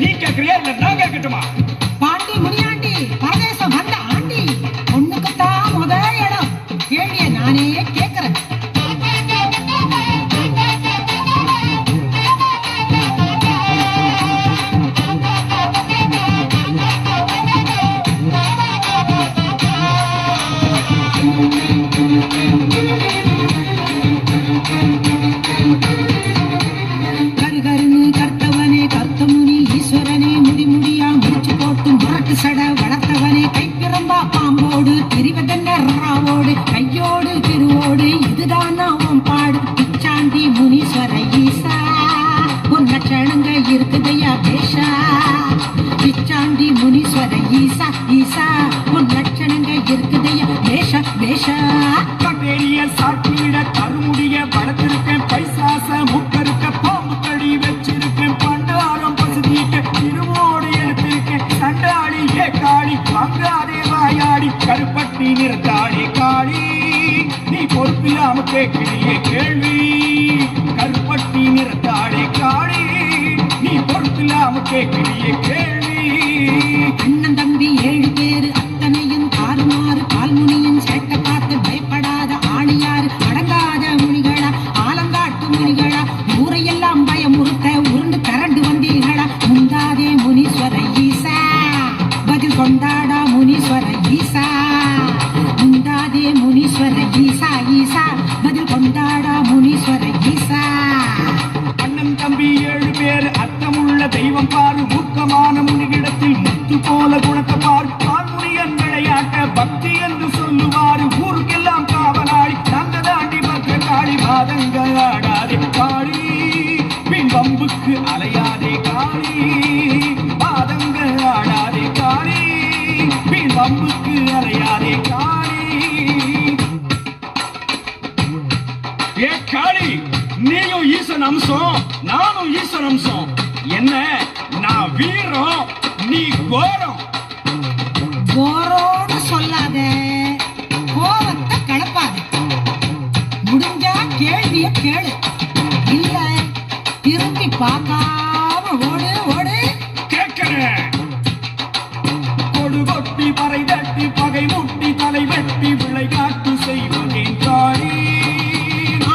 நீ கேட்கறியா இல்ல நான் கேட்கட்டுமா? பாண்டி முனியாண்டி பரதேசம் வந்த ஆண்டி பொண்ணுக்குத்தான் முத இடம். கேள்விய நானே கேட்கிறேன். சட வளர்த்தவனே கைப்பிறந்தா பாம்போடு திரிவதென்ன ராவோடு கையோடு திருவோடு இதுதான் அவன் பாடு. பிச்சாண்டி முனீஸ்வர ஈசா உன் லட்சணங்க இருக்குதையா பேஷா. பிச்சாண்டி முனீஸ்வர ஈசா ஈசா உன் லட்சணங்க இருக்குதையா பேஷா பேஷா. பெரிய சாட்டிட கருமுடிய படத்திருக்கேன் பைசாச முக்கருக்க பாம்பு கடி வச்சிருக்கேன் பண்டாரம் பசுதிக்க திருவோடு எடுத்திருக்கேன் சண்டாளி ஏ காளி அங்காதே வாயாடி கருப்பட்டி நிறத்தாளி காளி நீ பொறுப்பில்லாம கேட்கிறியே கேள்வி. கருப்பட்டி நிறத்தாளி காளி நீ பொறுப்பில்லாம கேட்கிறியே கேள்வி. அண்ணன் தம்பி 7 பேரு அத்தனையும் தாறுமாறு கால்முனியும் சேட்ட பார்த்து பயப்படாத ஆணியாரு அடங்காத முனிகளா ஆலங்காட்டு முனிகளா ஊரையெல்லாம் பயமுறுத்த உருண்டு கரண்டு வந்தீர்களா. முந்தாதே முனீஸ்வர ஈசா பதில் கொண்டாடா முனீஸ்வர ஈசா. முந்தாதே முனீஸ்வர ஈசா ஈசா பதில் கொண்டாடா முனீஸ்வர ஈசா. அண்ணன் தம்பி 7 பேர் அர்த்தமுள்ள தெய்வம் பாரு மூர்க்கமான முனிகிடத்தில் முத்து போல குணத்தை பாரு. கால்முனியன் விளையாட்ட பக்தி என்று சொல்லுவாரு ஊருக்கெல்லாம் காவலாளி நாங்க தாண்டி பக்க காளி பாதங்கள் ஆடாதே காளி பின் வம்புக்கு அலையாதே காளி பாதங்கள் ஆடாதே காளி பின் வம்புக்கு அலையாதே காளி. ஏ காளி நீயும் ஈசன் அம்சம் நானும் ஈசன் அம்சம். என்ன நான் வீரம் நீ கோரம். கோரோன்னு சொல்லாத கோவத்தை கலப்பாத. முடிஞ்சா கேள்விய கேளு இல்ல திரும்பி பார்க்காம ஓடு ஓடு. கேட்கிறேன். கொடு கொட்டி பறை தட்டி பகை முட்டி தலை வெட்டி விளையாட்டு செய்வதேன் காளி.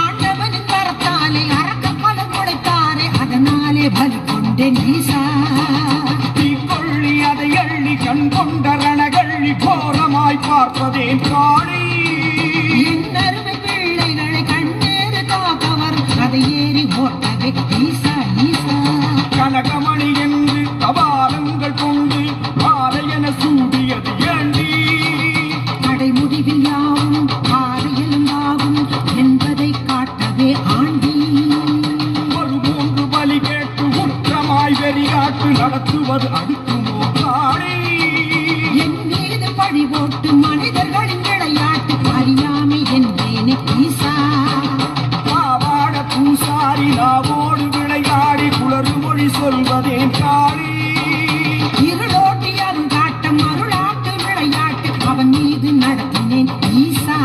ஆண்டவனின் வரத்தாலே அரக்க பலன் உடைத்தாரே அதனாலே பலி கொண்டேன் ஈசா. தீ கொள்ளி அதை எள்ளி கண் கொண்ட ரணகள்ளி கோரமாய் பார்ப்பதேன் காளி. என் அருமை பிள்ளைகளை கண்ணேறு காப்பவர் அதை ஏறி ஓட்டவே ஈசா ஈசா. கனகமணி என்று கபாலங்கள் கொண்டு மாலையென சூடியது ஏண்டி. முடிவில் யாவும் ஆரையிலும் ஆகும் என்பதை காட்டவே ஆண்டி. ஒரு 3 பலி கேட்டு உற்றமாய் வெறிகாட்டு நடத்துவது அடுக்குமோ காளி. என் மீது பழி போட்டு மனிதர்களின் விளையாட்டு அறியாமை என்பேனே ஈசா. பாவாட பூசாரி நாவோடு விளையாடி குளறு மொழி சொல்வதேன் காளி. இருளோட்டி அருங்காட்டம் அருளாட்டு விளையாட்டு அவன் மீது நடத்தினேன் ஈசா.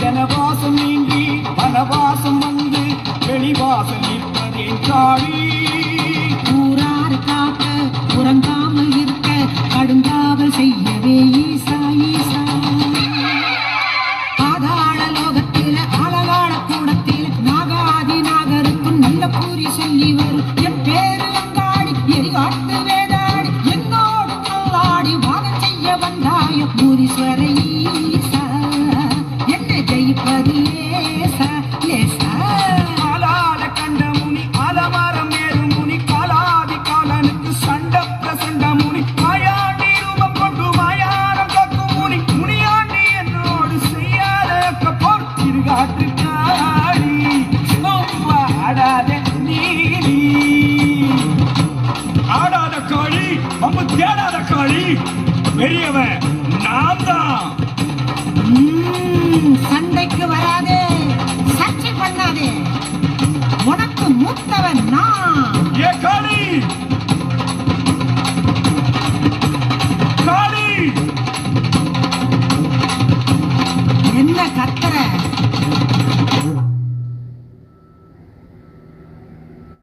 ஜனவாசம் நீங்கி வனவாசம் வந்து வெளிவாசல் நிற்பதேன் காளி. ஊராறு காக்க உறங்காமல் இருக்க கடுங்காவல் செய்யவே ஈசா ஈசா. பாதாள லோகத்தில ஆலகால கூடத்தில் நாகாதி நாகருக்கும் நல்ல கூறி சொல்லி வரும் என் பேரு அங்காடி எரிகாட்டு வேதாடி என்னோடு நல்லாடி வாகம் செய்ய வந்தாய முனீஸ்வர ஈசா. என்னை ஜெயிப்பது லேசா லேசா. ஆளால கண்ட முனி ஆலமரம் ஏறும் முனி காலாதி காலனுக்கு சண்ட பிரசண்ட முனி மாயாண்டி ரூபம் கொண்டு மாயாரம் காக்கும் முனி முனியாண்டி என்னோடு செய்யாத போர் திருகாற்று காளி. ஆடாத நீ ஆடாத காளி நம்ம தேடாத காளி பெரியவன் நான் தான். சண்டைக்கு வராதே சர்ச்சை பண்ணாதே உனக்கு மூத்தவன் நான். ஏ காளி காளி என்ன கத்துற